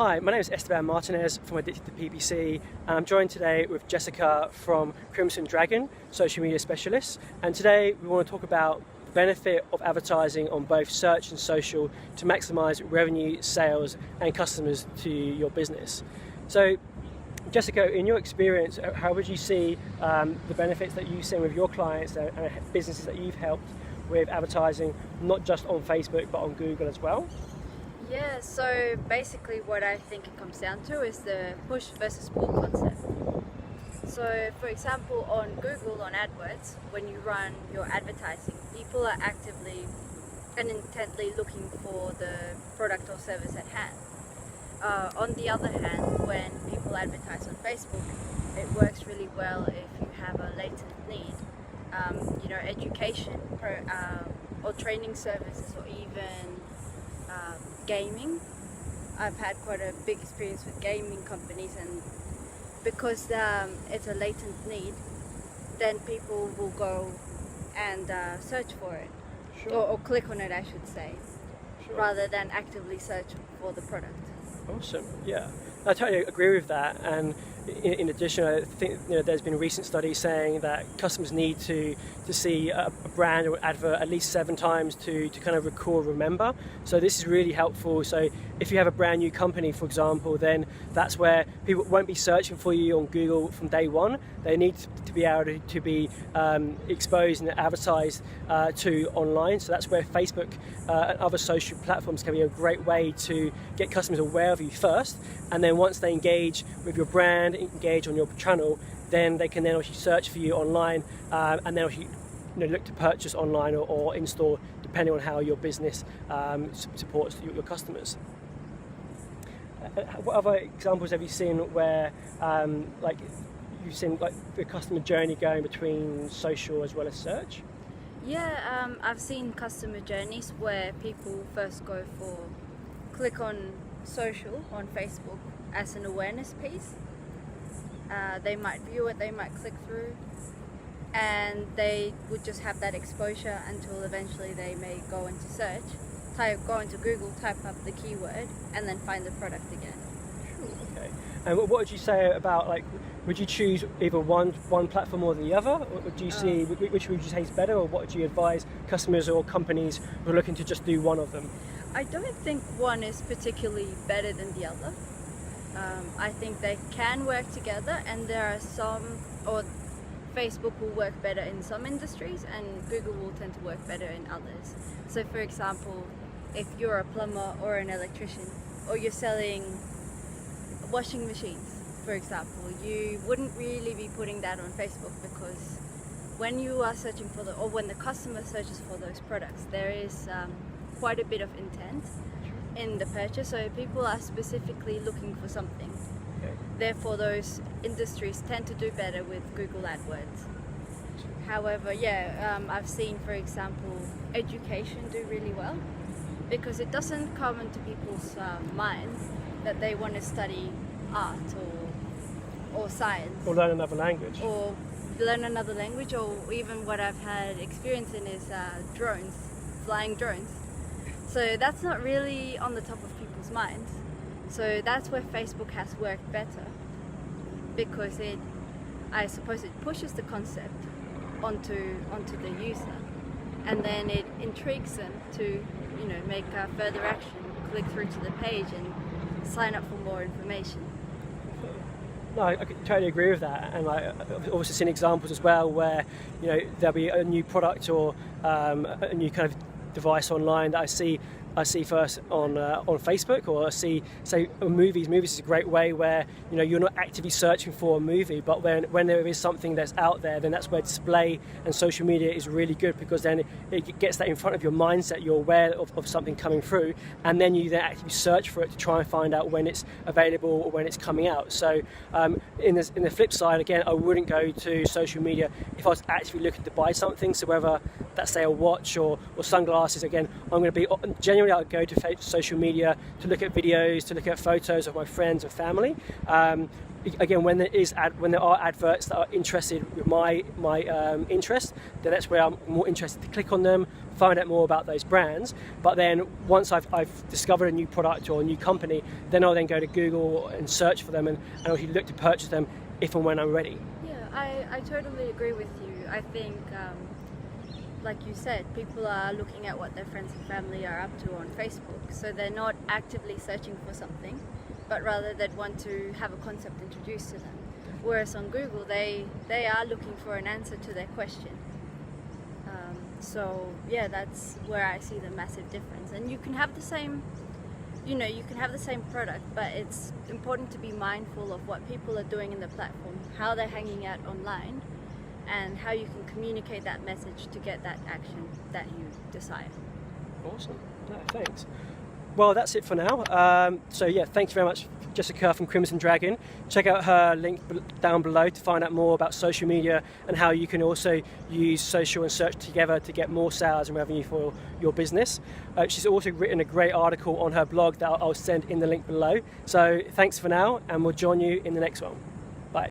Hi, my name is Esteban Martinez from Addicted to PPC, and I'm joined today with Jessica from Crimson Dragon, social media specialist. And today we want to talk about the benefit of advertising on both search and social to maximize revenue, sales, and customers to your business. So, Jessica, in your experience, how would you see the benefits that you've seen with your clients and businesses that you've helped with advertising, not just on Facebook but on Google as well? Yeah, so basically what I think it comes down to is the push versus pull concept. So for example, on Google, on AdWords, when you run your advertising, people are actively and intently looking for the product or service at hand. On the other hand, when people advertise on Facebook, it works really well if you have a latent need, education or training services, or even gaming. I've had quite a big experience with gaming companies, and because it's a latent need, then people will go and search for it, Sure. or click on it, I should say, Sure. rather than actively search for the product. Awesome, yeah. I totally agree with that, and in addition, I think there's been recent studies saying that customers need to see a brand or advert at least 7 times to kind of recall, remember. So this is really helpful. So if you have a brand new company, for example, then that's where people won't be searching for you on Google from day one. They need to be able to be exposed and advertised to online. So that's where Facebook and other social platforms can be a great way to get customers aware of you first, and then once they engage with your brand, engage on your channel, then they can then actually search for you online, and then actually look to purchase online or in store, depending on how your business supports your customers. What other examples have you seen where you've seen the customer journey going between social as well as search? Yeah, I've seen customer journeys where people first go for click on social on Facebook as an awareness piece. They might view it, they might click through, and they would just have that exposure until eventually they may go into search, go into Google, type up the keyword, and then find the product again. Okay. And what would you say about, would you choose either one platform or the other? Or would you see which would you say is better, or what would you advise customers or companies who are looking to just do one of them? I don't think one is particularly better than the other. I think they can work together, and there are Facebook will work better in some industries and Google will tend to work better in others. So for example, if you're a plumber or an electrician, or you're selling washing machines, for example, you wouldn't really be putting that on Facebook, because when you are searching for or when the customer searches for those products, there is quite a bit of intent in the purchase, so people are specifically looking for something. Okay. Therefore, those industries tend to do better with Google AdWords. However, I've seen, for example, education do really well, because it doesn't come into people's minds that they want to study art or science. Or learn another language. Or learn another language, or even what I've had experience in is drones, flying drones. So that's not really on the top of people's minds. So that's where Facebook has worked better, because I suppose it pushes the concept onto the user, and then it intrigues them to make a further action, click through to the page and sign up for more information. No, I totally agree with that, and I've also seen examples as well where there'll be a new product or a new kind of device online that I see first on Facebook, or I see, say, movies. Movies is a great way where you're not actively searching for a movie, but when there is something that's out there, then that's where display and social media is really good, because then it gets that in front of your mindset. You're aware of something coming through, and then you then actively search for it to try and find out when it's available or when it's coming out. So in the flip side, again, I wouldn't go to social media if I was actually looking to buy something. So whether that's, say, a watch or sunglasses, again, I'm going to be genuinely generally I go to social media to look at videos, to look at photos of my friends and family. Again, when there are adverts that are interested with my interest, then that's where I'm more interested to click on them, find out more about those brands. But then once I've discovered a new product or a new company, then I'll then go to Google and search for them and I'll look to purchase them if and when I'm ready. Yeah, I totally agree with you. I think, like you said, people are looking at what their friends and family are up to on Facebook, so they're not actively searching for something, but rather they'd want to have a concept introduced to them. Whereas on Google, they are looking for an answer to their question. So yeah, that's where I see the massive difference. And you can have the same, you can have the same product, but it's important to be mindful of what people are doing in the platform, how they're hanging out online, and how you can communicate that message to get that action that you desire. Awesome. No, thanks. Well, that's it for now. So yeah, thank you very much, Jessica from Crimson Dragon. Check out her link down below to find out more about social media and how you can also use social and search together to get more sales and revenue for your business. She's also written a great article on her blog that I'll send in the link below. So thanks for now, and we'll join you in the next one.